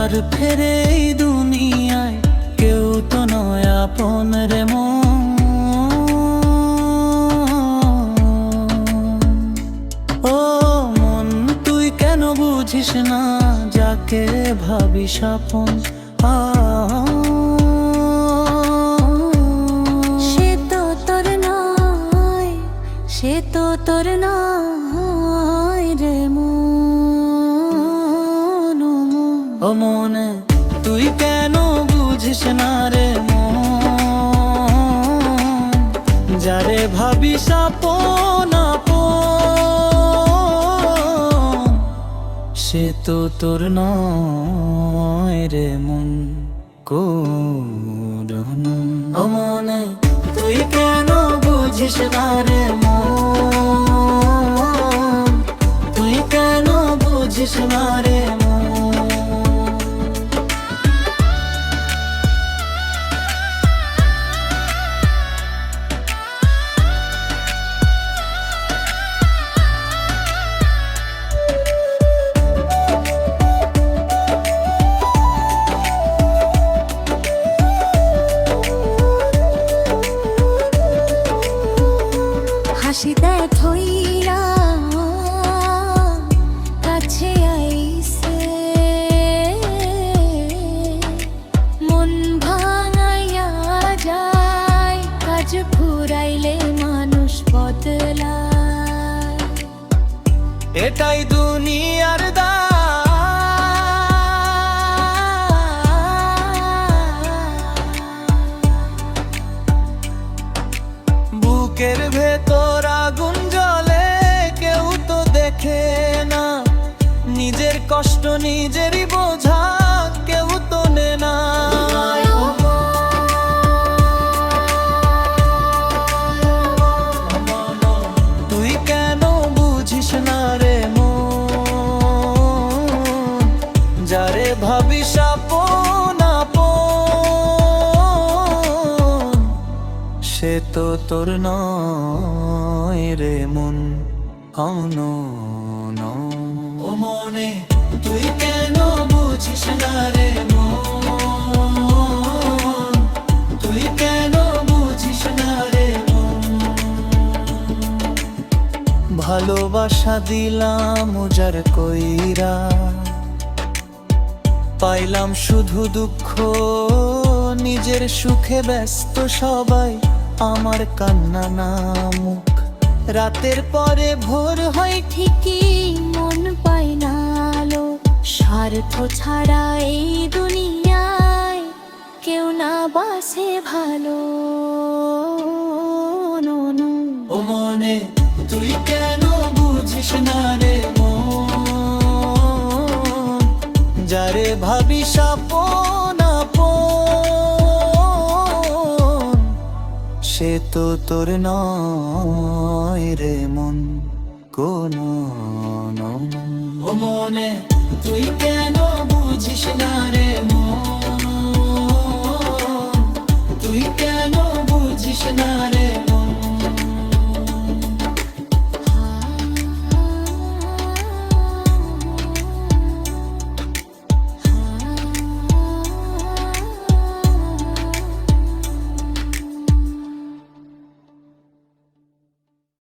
আর ফেরে এই দুনিয়ায় কেউ তো নয় আপন রে মন। ও মন তুই কেন বুঝিস না যাকে ভাবিস আপন। সে তো তোর নয়, সে তো তোর নয় রে মন। ও মনে তুই কেন বুঝিস না রে মন, যারে ভাবিস আপন আপন সে তো তোর নয় রে মন করুণ। ও মনে তুই কেন বুঝিস না রে মন, তুই কেন বুঝিস না রে মন। হাসি দেখ হইরা কাছে আইসে, মন ভাঙাইয়া যায়, কাজ ফুরাইলে মানুষ বদলায়। এটাই দুনিয়ার বুকের ভেতর আগুন জ্বলে কেউ তো দেখে না, নিজের কষ্ট নিজেরই বোঝা কেউ তো নে না। তুই কেন বুঝিস না রে মন, যারে ভাবিস আপন আপন সে তো তোর নয় রে মন। ও মনে তুই কেন বুঝিস না রে মন, তুই কেন বুঝিস না রে মন। ভালোবাসা দিলাম উজাড় কইরা, পাইলাম শুধু দুঃখ, নিজের সুখে ব্যস্ত সবাই আমার কান্না না মুখ। রাতের পরে ভোর হয় ঠিকই মন পায় না আলো, স্বার্থ ছাড়া এই দুনিয়ায় কেউ না বাসে ভালো। ও মনে তুই কেন বুঝিস না রে মন, যারে ভাবিস আপন আপন সে তো তোর নয় রে মন কোনো। ও মনে তুই কেন বুঝিস না রে মন,